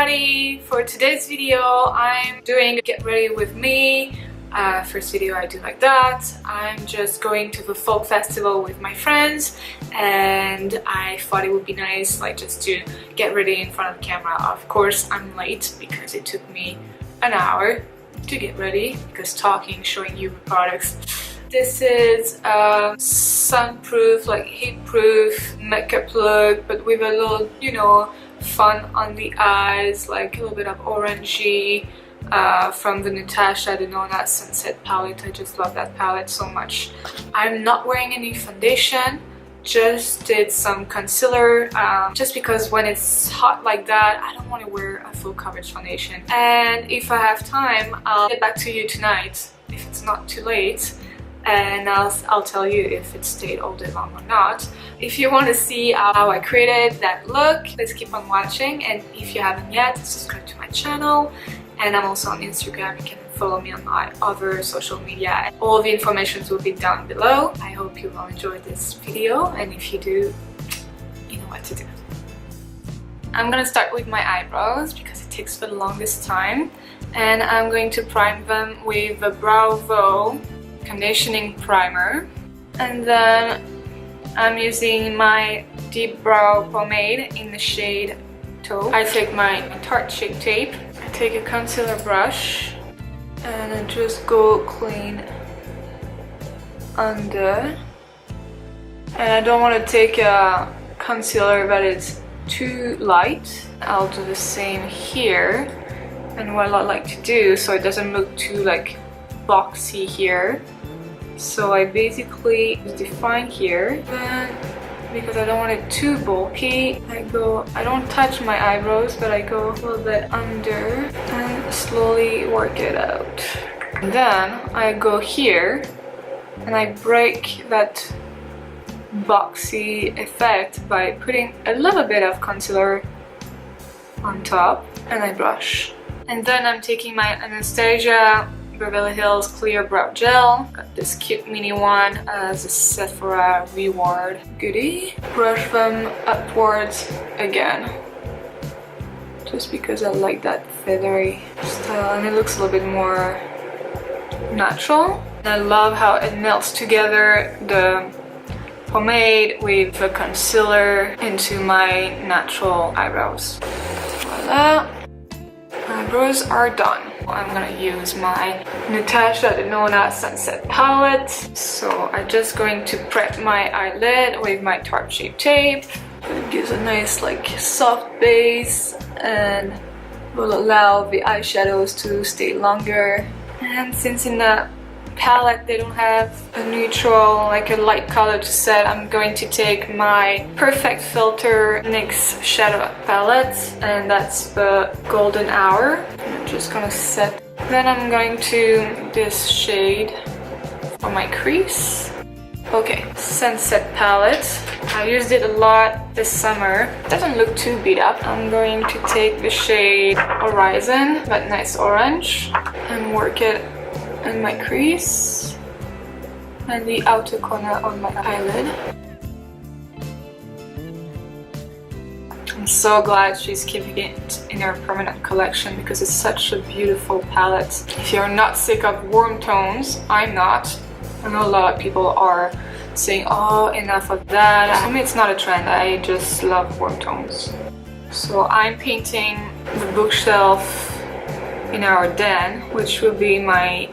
everybody! For today's video, I'm doing get ready with me. First video I do like that. I'm just going to the folk festival with my friends and I thought it would be nice like just to get ready in front of the camera. Of course I'm late because it took me an hour to get ready because talking, showing you the products. This is a sunproof, like heat-proof makeup look, but with a little, you know, fun on the eyes, like a little bit of orangey from the Natasha Denona Sunset palette. I just love that palette so much. I'm not wearing any foundation, just did some concealer, just because when it's hot like that, I don't want to wear a full coverage foundation. And if I have time, I'll get back to you tonight, if it's not too late. And I'll tell you if it stayed all day long or not. If you want to see how I created that look, let's keep on watching. And if you haven't yet, subscribe to my channel. And I'm also on Instagram. You can follow me on my other social media. All the information will be down below. I hope you will enjoy this video, and if you do, you know what to do. I'm gonna start with my eyebrows because it takes the longest time, and I'm going to prime them with the Grwm conditioning primer, and then I'm using my deep brow pomade in the shade Taupe. I take my Tarte Shape Tape, I take a concealer brush and I just go clean under, and I don't want to take a concealer that is too light. I'll do the same here, and what I like to do so it doesn't look too like boxy here, so I basically define here, then because I don't want it too bulky, I don't touch my eyebrows, but I go a little bit under and slowly work it out. And then I go here and I break that boxy effect by putting a little bit of concealer on top, and I brush. And then I'm taking my Anastasia Beverly Hills Clear Brow Gel. Got this cute mini one as a Sephora reward goodie. Brush them upwards again, just because I like that feathery style and it looks a little bit more natural. And I love how it melts together the pomade with the concealer into my natural eyebrows. Voila! Eyebrows are done. I'm gonna use my Natasha Denona Sunset palette. So I'm just going to prep my eyelid with my Tarte Shape Tape. It gives a nice like soft base and will allow the eyeshadows to stay longer. And since in the palette they don't have a neutral, like a light color to set, I'm going to take my Perfect Filter NYX shadow palette, and that's the Golden Hour. I'm just gonna set. Then I'm going to this shade for my crease. Okay, Sunset palette. I used it a lot this summer. It doesn't look too beat up. I'm going to take the shade Horizon, that nice orange, and work it in my crease and the outer corner on my eyelid. I'm so glad she's keeping it in her permanent collection because it's such a beautiful palette. If you're not sick of warm tones, I'm not. I know a lot of people are saying, oh, enough of that. For me it's not a trend, I just love warm tones. So I'm painting the bookshelf in our den, which will be my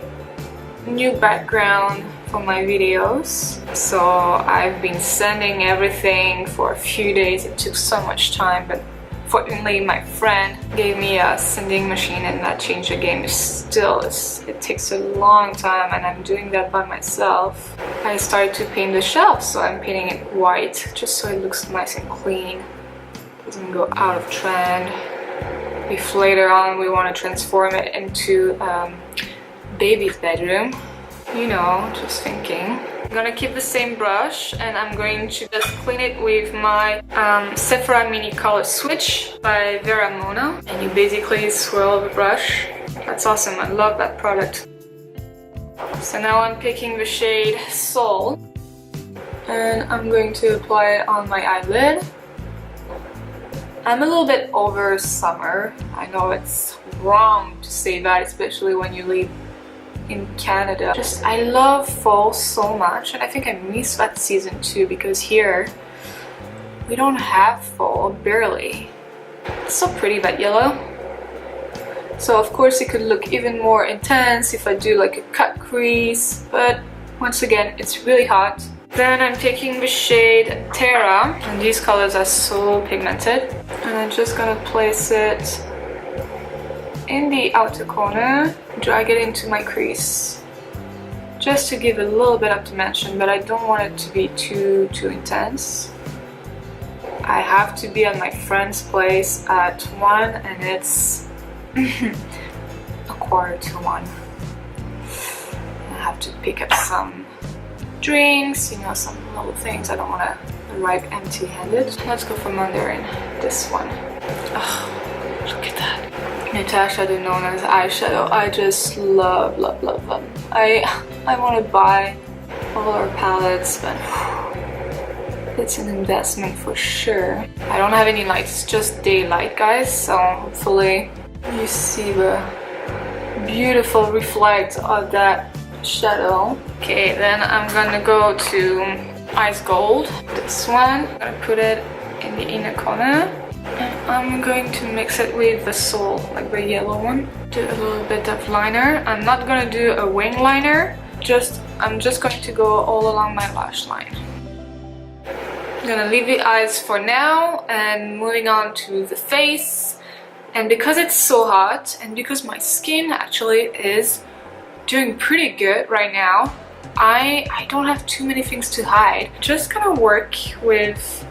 new background for my videos. So I've been sanding everything for a few days. It took so much time, but fortunately my friend gave me a sanding machine and that changed the game. It takes a long time and I'm doing that by myself. I started to paint the shelf, so I'm painting it white just so it looks nice and clean, doesn't go out of trend. If later on we want to transform it into baby's bedroom, you know, just thinking. I'm gonna keep the same brush and I'm going to just clean it with my Sephora Mini Color Switch by Vera Mona, and you basically swirl the brush. That's awesome, I love that product. So now I'm picking the shade Soul and I'm going to apply it on my eyelid. I'm a little bit over summer. I know it's wrong to say that, especially when you live in Canada. Just, I love fall so much, and I think I miss that season too, because here we don't have fall, barely. It's so pretty, that yellow. So of course it could look even more intense if I do like a cut crease, but once again, it's really hot. Then I'm taking the shade Terra, and these colors are so pigmented, and I'm just gonna place it in the outer corner, drag it into my crease, just to give a little bit of dimension, but I don't want it to be too intense. I have to be at my friend's place at 1, and it's a quarter to 1. I have to pick up some drinks, you know, some little things. I don't want to arrive empty-handed. Let's go for Mandarin, this one. Oh, look at that. Natasha Denona's eyeshadow. I just love them. I want to buy all her palettes, but it's an investment for sure. I don't have any lights, just daylight, guys, so hopefully you see the beautiful reflect of that shadow. Okay, then I'm gonna go to Ice Gold, this one. I'm gonna put it in the inner corner. I'm going to mix it with the Soul, like the yellow one. Do a little bit of liner. I'm not gonna do a wing liner, I'm just going to go all along my lash line. I'm gonna leave the eyes for now and moving on to the face. And because it's so hot, and because my skin actually is doing pretty good right now, I don't have too many things to hide. Just gonna work with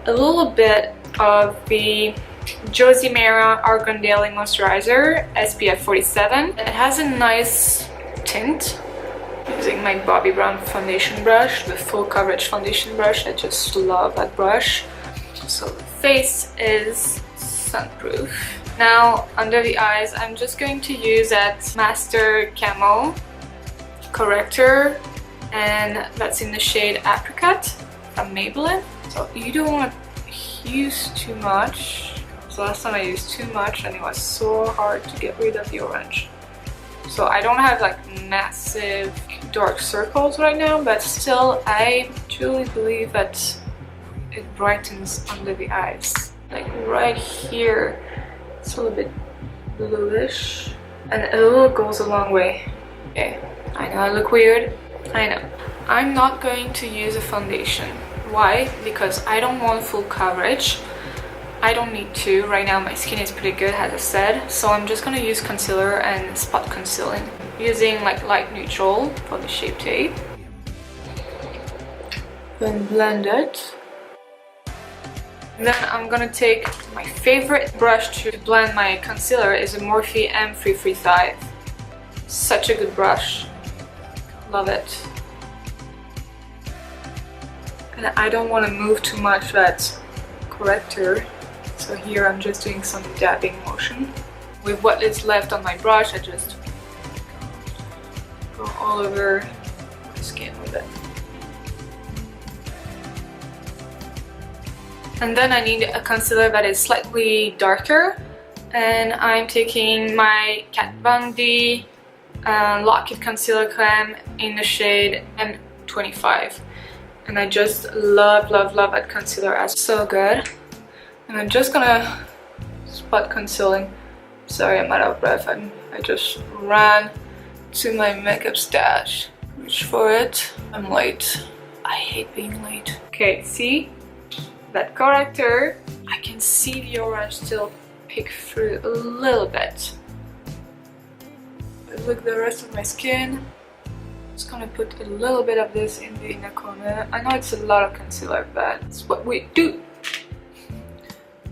a little bit of the Josie Mera Argan Daily Moisturizer SPF 47. It has a nice tint. Using my Bobbi Brown foundation brush, the full coverage foundation brush. I just love that brush. So the face is sunproof. Now under the eyes, I'm just going to use that Master Camo corrector, and that's in the shade Apricot from Maybelline. So you don't want to use too much. So last time I used too much and it was so hard to get rid of the orange. So I don't have like massive dark circles right now, but still I truly believe that it brightens under the eyes. Like right here, it's a little bit bluish, and a little goes a long way. Okay, I know I look weird, I know. I'm not going to use a foundation. Why? Because I don't want full coverage. I don't need to. Right now my skin is pretty good, as I said, so I'm just gonna use concealer and spot concealing using like light neutral for the Shape Tape. Then blend it. And then I'm gonna take my favorite brush to blend my concealer is a Morphe M335. Such a good brush. Love it. And I don't want to move too much that corrector. So here I'm just doing some dabbing motion. With what is left on my brush, I just go all over my skin with it. And then I need a concealer that is slightly darker, and I'm taking my Kat Von D Lock It Concealer Creme in the shade M25. And I just love that concealer, it's so good. And I'm just gonna spot concealing. Sorry, I'm out of breath. I just ran to my makeup stash. Reach for it. I'm late. I hate being late. Okay, see? That corrector, I can see the orange still peek through a little bit. But look, the rest of my skin. Just gonna put a little bit of this in the inner corner. I know it's a lot of concealer, but it's what we do.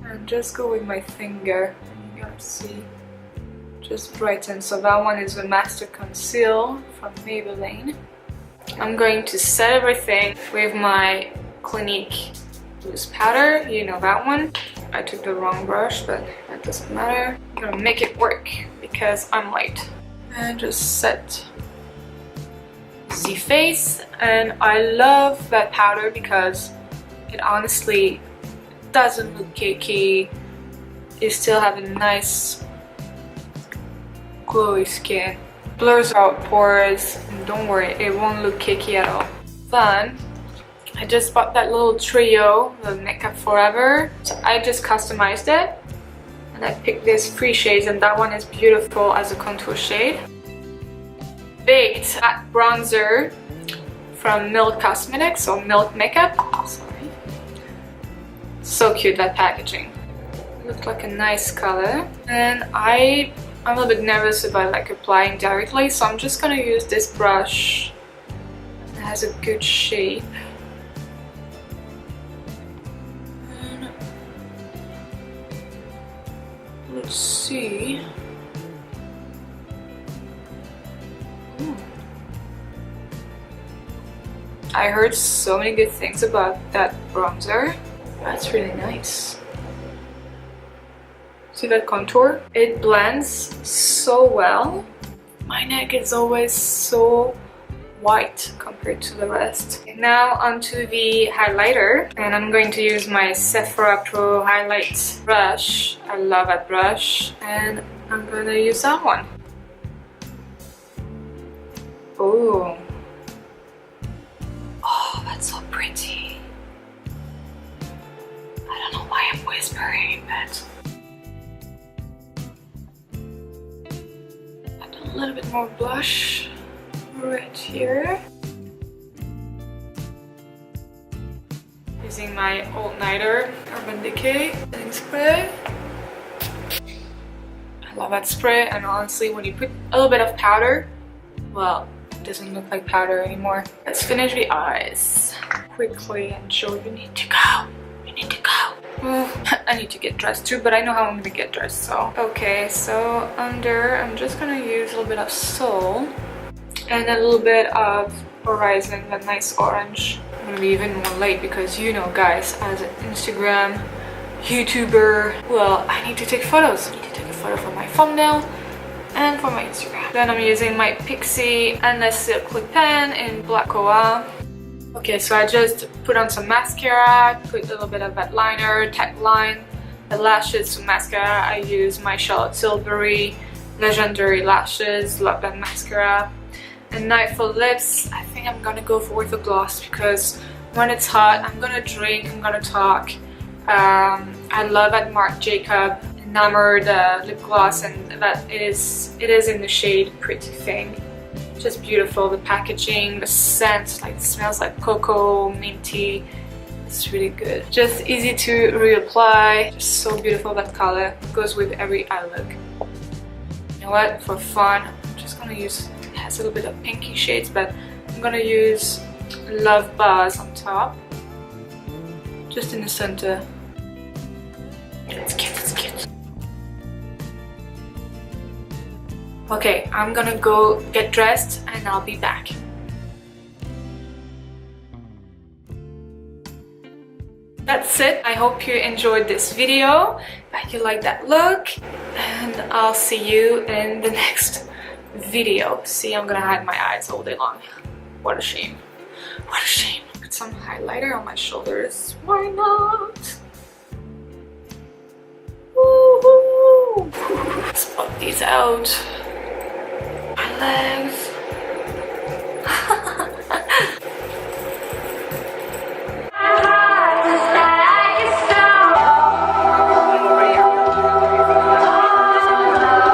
And just go with my finger, and you can see, just brighten. So that one is the Master Conceal from Maybelline. I'm going to set everything with my Clinique loose powder, you know that one. I took the wrong brush, but that doesn't matter. I'm gonna make it work because I'm late. And just set the face. And I love that powder because it honestly doesn't look cakey. you still have a nice glowy skin. Blurs out pores, and don't worry, it won't look cakey at all. Then I just bought that little trio, the Makeup Forever. So I just customized it, and I picked these 3 shades, and that one is beautiful as a contour shade. Baked matte bronzer from Milk Cosmetics, or Milk Makeup. Sorry. So cute, that packaging. Looks like a nice color, and I'm a little bit nervous about like applying directly, so I'm just gonna use this brush. It has a good shape. And let's see. Ooh. I heard so many good things about that bronzer. That's really nice. See that contour? It blends so well. My neck is always so white compared to the rest. Now onto the highlighter, and I'm going to use my Sephora Pro highlight brush. I love that brush, and I'm gonna use that one. Oh, that's so pretty. I don't know why I'm whispering, but a little bit more blush right here. Using my All Nighter Urban Decay setting spray. I love that spray, and honestly, when you put a little bit of powder, well, it doesn't look like powder anymore. Let's finish the eyes quickly, and Joe, you need to go. You need to go. I need to get dressed too, but I know how I'm gonna get dressed, so. Okay, so under, I'm just gonna use a little bit of Soul and a little bit of Horizon, that nice orange. I'm gonna be even more late because, you know, guys, as an Instagram YouTuber, well, I need to take photos. I need to take a photo for my thumbnail and for my Instagram. Then I'm using my Pixie Endless Silk Lip Pen in Black Koa. Okay, so I just put on some mascara, put a little bit of that liner, tech line. The lashes for mascara, I use my Charlotte Tilbury Legendary Lashes, love that mascara. And now for lips, I think I'm gonna go with a gloss because when it's hot, I'm gonna drink, I'm gonna talk. I love that Marc Jacob Enamored lip gloss, and that it is in the shade Pretty Thing. Just beautiful, the packaging, the scent, like it smells like cocoa, minty. It's really good. Just easy to reapply. Just so beautiful, that color. Goes with every eye look. You know what? For fun, I'm just gonna use, it has a little bit of pinky shades, but I'm gonna use Love Bars on top. Just in the center. It's cute, it's cute. Okay, I'm gonna go get dressed and I'll be back. That's it. I hope you enjoyed this video, that you like that look, and I'll see you in the next video. See, I'm gonna hide my eyes all day long. What a shame. What a shame. Put some highlighter on my shoulders. Why not? Woohoo! Let's pop these out. My legs.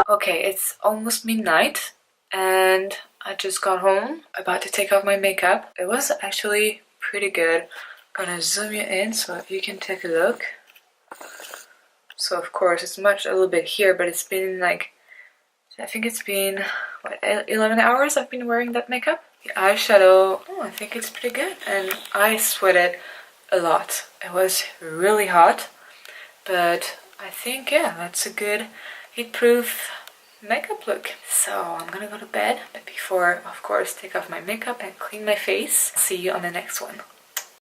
Okay, it's almost midnight and I just got home, about to take off my makeup. It was actually pretty good. I'm gonna zoom you in so you can take a look. So of course it's a little bit here, but it's been like, I think it's been, what, 11 hours I've been wearing that makeup. The eyeshadow, oh, I think it's pretty good. And I sweated a lot. It was really hot, but I think, yeah, that's a good heat-proof makeup look. So I'm gonna go to bed, but before, of course, take off my makeup and clean my face. See you on the next one.